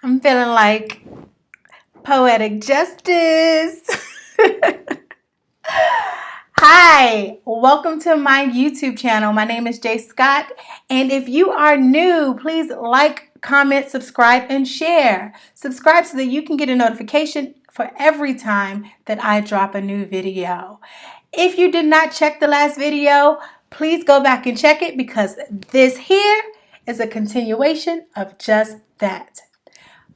I'm feeling like poetic justice. Hi, welcome to my YouTube channel. My name is Jay Scott, and if you are new, please like, comment, subscribe, and share. Subscribe so that you can get a notification for every time that I drop a new video. If you did not check the last video, please go back and check it because this here is a continuation of just that.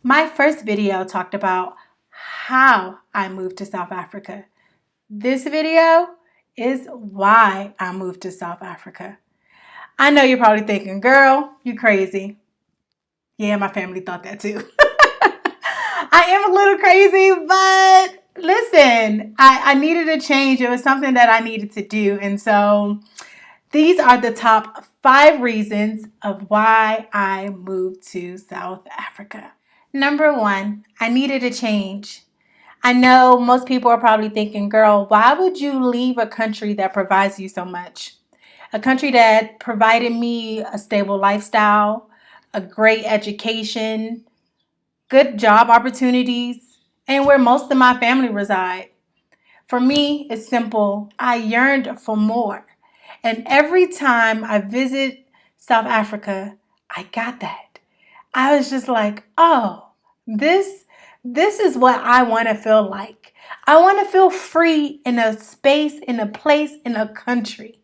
My first video talked about how I moved to South Africa. This video is why I moved to South Africa. I know you're probably thinking, girl, you crazy. Yeah, my family thought that too. I am a little crazy, but listen, I needed a change. It was something that I needed to do. And so these are the top 5 reasons of why I moved to South Africa. Number 1, I needed a change. I know most people are probably thinking, girl, why would you leave a country that provides you so much? A country that provided me a stable lifestyle, a great education, good job opportunities, and where most of my family reside. For me, it's simple. I yearned for more. And every time I visit South Africa, I got that. I was just like, oh, this is what I want to feel like. I want to feel free in a space, in a place, in a country.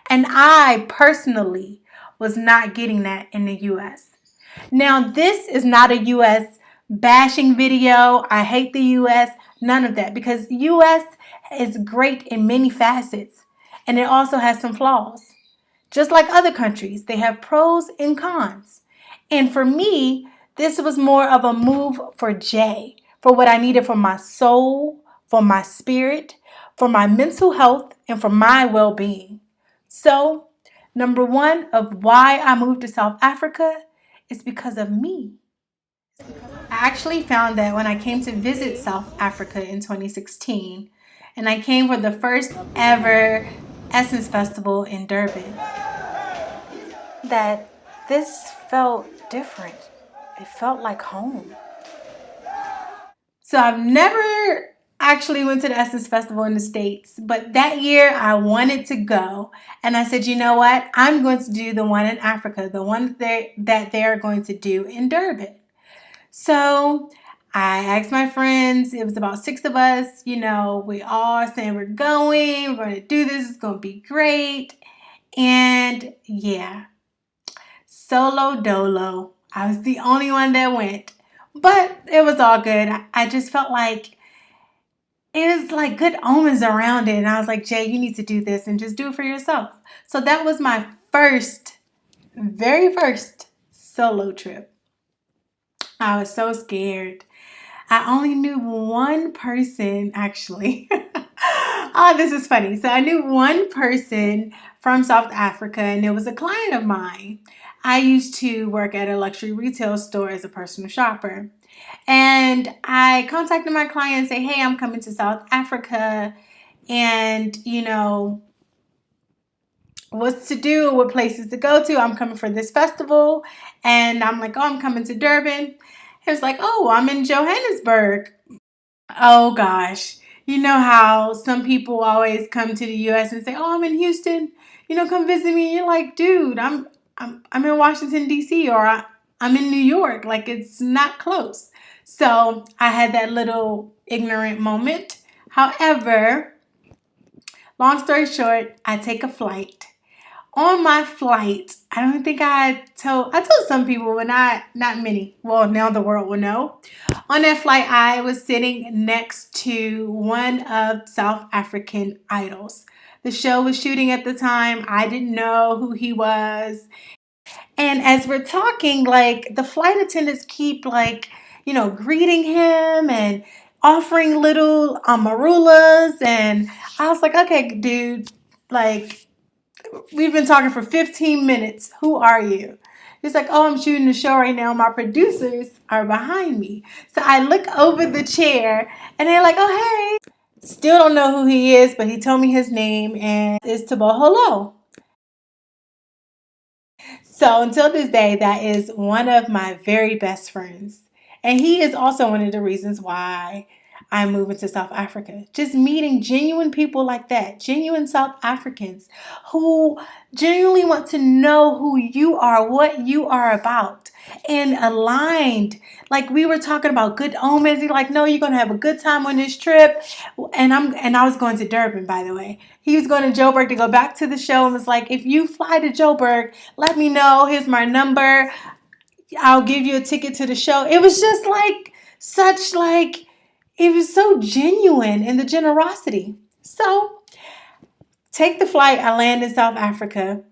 And I personally was not getting that in the US. Now, this is not a US bashing video. I hate the US, none of that, because US is great in many facets, and it also has some flaws. Just like other countries, they have pros and cons. And for me, this was more of a move for Jay, for what I needed for my soul, for my spirit, for my mental health, and for my well-being. So, number 1 of why I moved to South Africa is because of me. I actually found that when I came to visit South Africa in 2016, and I came for the first ever Essence Festival in Durban, that this felt different. It felt like home. So I've never actually went to the Essence Festival in the States, but that year I wanted to go, and I said, you know what? I'm going to do the one in Africa, the one that they're going to do in Durban. So I asked my friends, it was about 6 of us, we all saying we're going to do this, it's going to be great. And yeah, solo dolo. I was the only one that went, but it was all good. I just felt like it was like good omens around it. And I was like, Jay, you need to do this and just do it for yourself. So that was my very first solo trip. I was so scared. I only knew one person, actually. Oh, this is funny. So I knew one person from South Africa, and it was a client of mine. I used to work at a luxury retail store as a personal shopper. And I contacted my client and say, hey, I'm coming to South Africa, and, what's to do, what places to go to. I'm coming for this festival. And I'm like, oh, I'm coming to Durban. He was like, oh, I'm in Johannesburg. Oh gosh. You know how some people always come to the US and say, oh, I'm in Houston, come visit me. And you're like, dude, I'm in Washington, D.C., or I'm in New York. Like, it's not close. So I had that little ignorant moment. However, long story short, I take a flight. On my flight, I don't think I told some people, but not many. Well, now the world will know. On that flight, I was sitting next to one of South African Idols. The show was shooting at the time. I didn't know who he was. And as we're talking, like, the flight attendants keep, like, greeting him and offering little marulas. And I was like, okay, dude, like, we've been talking for 15 minutes. Who are you? He's like, oh, I'm shooting a show right now. My producers are behind me. So I look over the chair and they're like, oh, hey. Still don't know who he is, but he told me his name, and it's Taboholo. So until this day, that is one of my very best friends. And he is also one of the reasons why I'm moving to South Africa. Just meeting genuine people like that, genuine South Africans who genuinely want to know who you are, what you are about, and aligned. Like we were talking about good omens. He's like, no, you're gonna have a good time on this trip. And I was going to Durban, by the way. He was going to Joburg to go back to the show and was like, if you fly to Joburg, let me know. Here's my number. I'll give you a ticket to the show. It was just like it was so genuine in the generosity. So take the flight. I land in South Africa.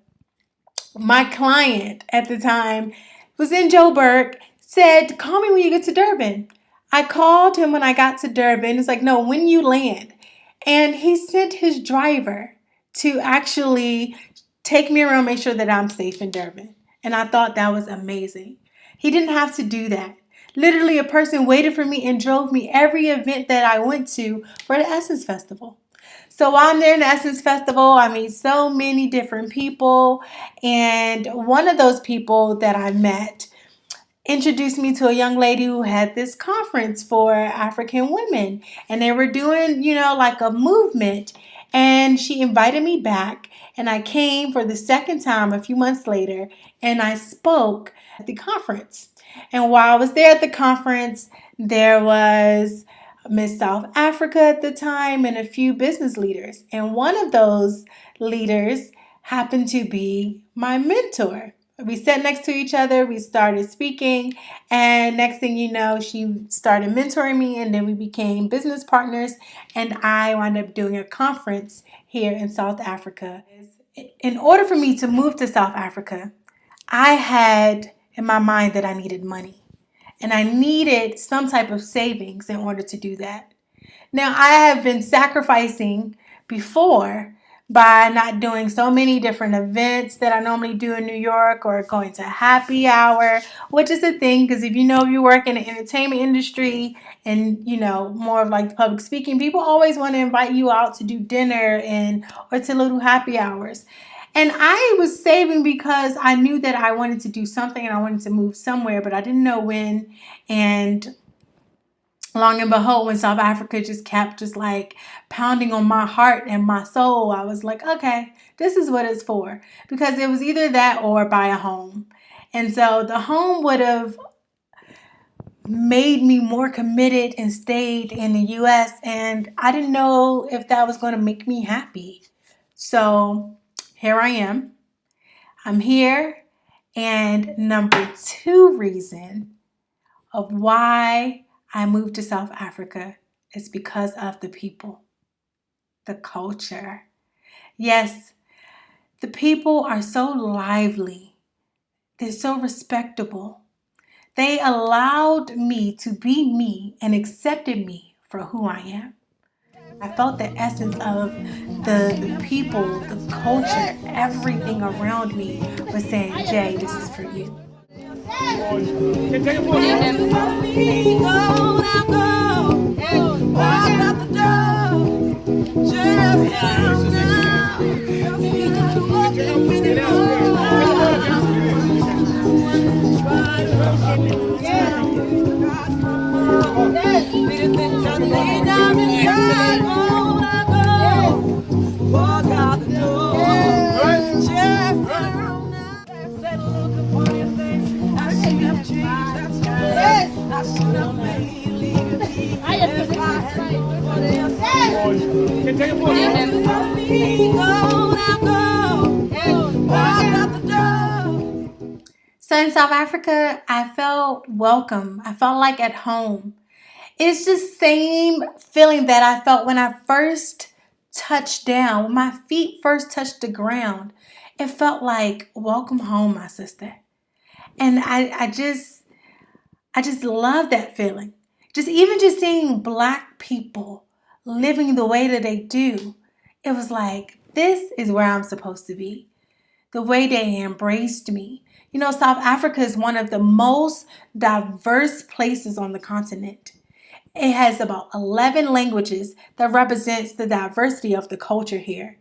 My client at the time was in Joburg, said, call me when you get to Durban. I called him when I got to Durban. It's like, no, when you land. And he sent his driver to actually take me around, make sure that I'm safe in Durban. And I thought that was amazing. He didn't have to do that. Literally, a person waited for me and drove me every event that I went to for the Essence Festival. So while I'm there in the Essence Festival, I meet so many different people. And one of those people that I met introduced me to a young lady who had this conference for African women. And they were doing, like a movement. And she invited me back. And I came for the second time a few months later. And I spoke at the conference. And while I was there at the conference, there was Miss South Africa at the time and a few business leaders. And one of those leaders happened to be my mentor. We sat next to each other, we started speaking, and next thing you know, she started mentoring me, and then we became business partners, and I wound up doing a conference here in South Africa. In order for me to move to South Africa, I had in my mind that I needed money. And I needed some type of savings in order to do that. Now, I have been sacrificing before by not doing so many different events that I normally do in New York or going to happy hour, which is a thing because if you work in the entertainment industry and, more of like public speaking, people always want to invite you out to do dinner or to little happy hours. And I was saving because I knew that I wanted to do something and I wanted to move somewhere, but I didn't know when. And long and behold, when South Africa just kept like pounding on my heart and my soul, I was like, okay, this is what it's for. Because it was either that or buy a home. And so the home would have made me more committed and stayed in the U.S. And I didn't know if that was going to make me happy. So here I am. I'm here. And number 2 reason of why I moved to South Africa is because of the people, the culture. Yes, the people are so lively. They're so respectable. They allowed me to be me and accepted me for who I am. I felt the essence of the people, the culture, everything around me was saying, Jay, this is for you. So in South Africa, I felt welcome. I felt like at home. It's the same feeling that I felt when I first touched down, when my feet first touched the ground. It felt like, welcome home, my sister. And I just love that feeling. Even seeing Black people living the way that they do, it was like, this is where I'm supposed to be. The way they embraced me. South Africa is one of the most diverse places on the continent. It has about 11 languages that represents the diversity of the culture here.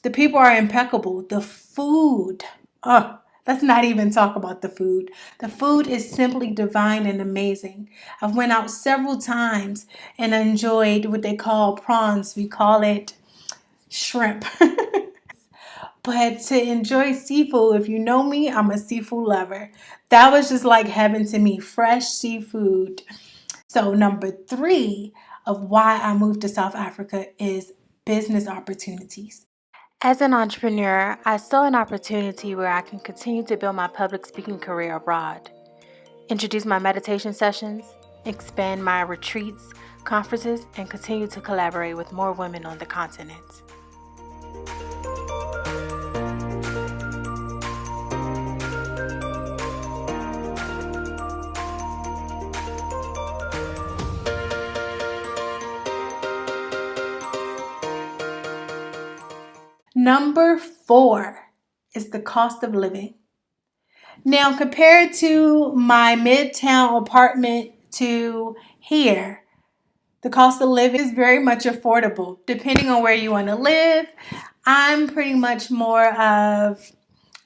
The people are impeccable. The food, Let's not even talk about the food. The food is simply divine and amazing. I've went out several times and enjoyed what they call prawns. We call it shrimp. But to enjoy seafood, if you know me, I'm a seafood lover. That was just like heaven to me, fresh seafood. So number 3 of why I moved to South Africa is business opportunities. As an entrepreneur, I saw an opportunity where I can continue to build my public speaking career abroad, introduce my meditation sessions, expand my retreats, conferences, and continue to collaborate with more women on the continent. Number 4 is the cost of living. Now, compared to my midtown apartment to here, the cost of living is very much affordable, depending on where you want to live. I'm pretty much more of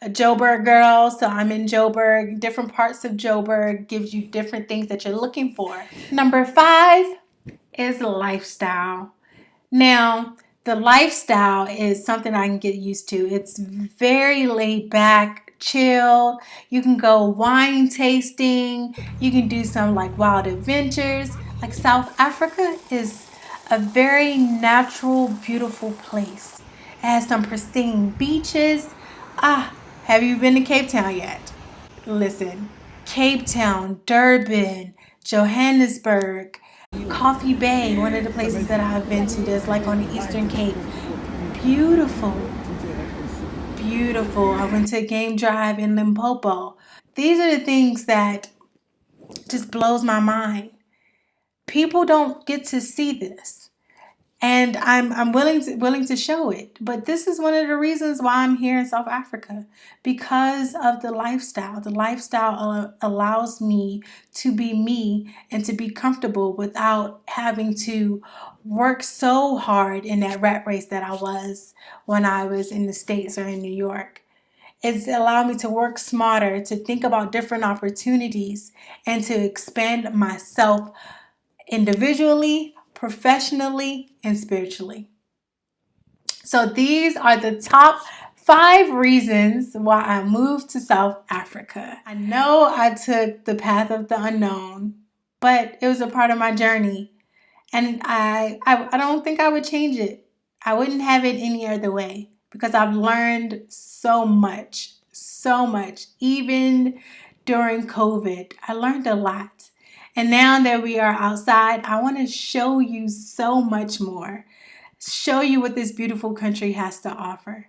a Joburg girl, so I'm in Joburg. Different parts of Joburg gives you different things that you're looking for. Number 5 is lifestyle. Now, the lifestyle is something I can get used to. It's very laid back, chill. You can go wine tasting. You can do some like wild adventures. Like South Africa is a very natural, beautiful place. It has some pristine beaches. Have you been to Cape Town yet? Listen, Cape Town, Durban, Johannesburg, Coffee Bay, one of the places that I've been to that's like on the Eastern Cape. Beautiful. Beautiful. I went to a game drive in Limpopo. These are the things that just blows my mind. People don't get to see this. And I'm willing to show it. But this is one of the reasons why I'm here in South Africa, because of the lifestyle. The lifestyle allows me to be me and to be comfortable without having to work so hard in that rat race that I was when I was in the States or in New York. It's allowed me to work smarter, to think about different opportunities, and to expand myself individually, professionally, and spiritually. So these are the top 5 reasons why I moved to South Africa. I know I took the path of the unknown, but it was a part of my journey. And I don't think I would change it. I wouldn't have it any other way because I've learned so much. Even during COVID, I learned a lot. And now that we are outside, I want to show you so much more. Show you what this beautiful country has to offer.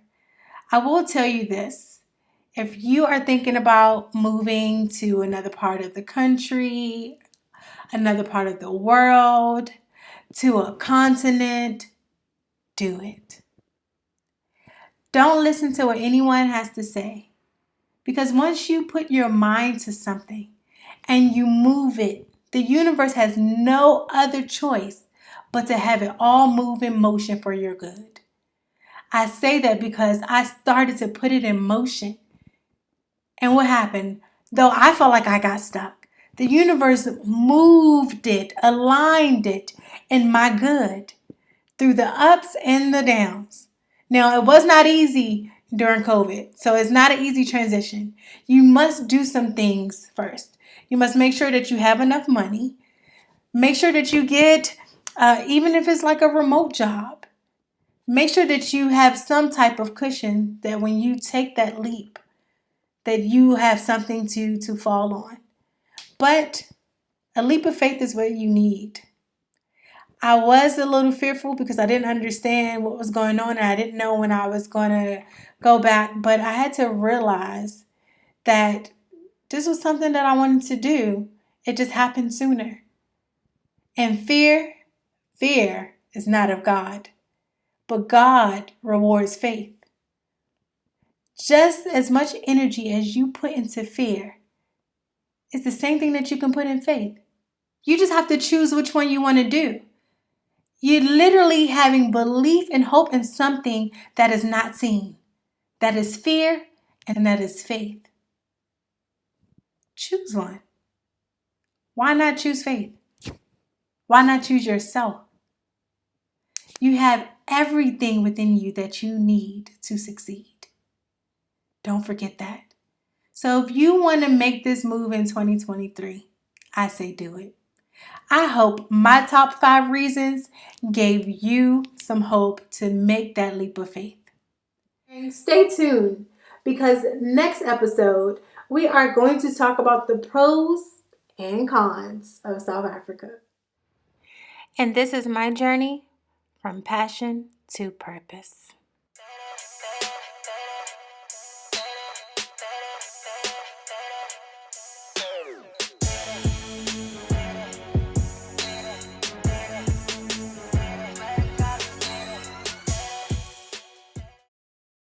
I will tell you this. If you are thinking about moving to another part of the country, another part of the world, to a continent, do it. Don't listen to what anyone has to say. Because once you put your mind to something and you move it, the universe has no other choice but to have it all move in motion for your good. I say that because I started to put it in motion. And what happened? Though I felt like I got stuck, the universe moved it, aligned it in my good through the ups and the downs. Now, it was not easy during COVID, so it's not an easy transition. You must do some things first. You must make sure that you have enough money. Make sure that you get, even if it's like a remote job, make sure that you have some type of cushion that when you take that leap, that you have something to fall on. But a leap of faith is what you need. I was a little fearful because I didn't understand what was going on and I didn't know when I was going to go back. But I had to realize that this was something that I wanted to do. It just happened sooner. And fear is not of God. But God rewards faith. Just as much energy as you put into fear is the same thing that you can put in faith. You just have to choose which one you want to do. You're literally having belief and hope in something that is not seen. That is fear and that is faith. choose one. Why not choose faith? Why not choose yourself? You have everything within you that you need to succeed. Don't forget that. So if you want to make this move in 2023, I say do it. I hope my top 5 reasons gave you some hope to make that leap of faith. And stay tuned, because next episode we are going to talk about the pros and cons of South Africa. And this is my journey from passion to purpose.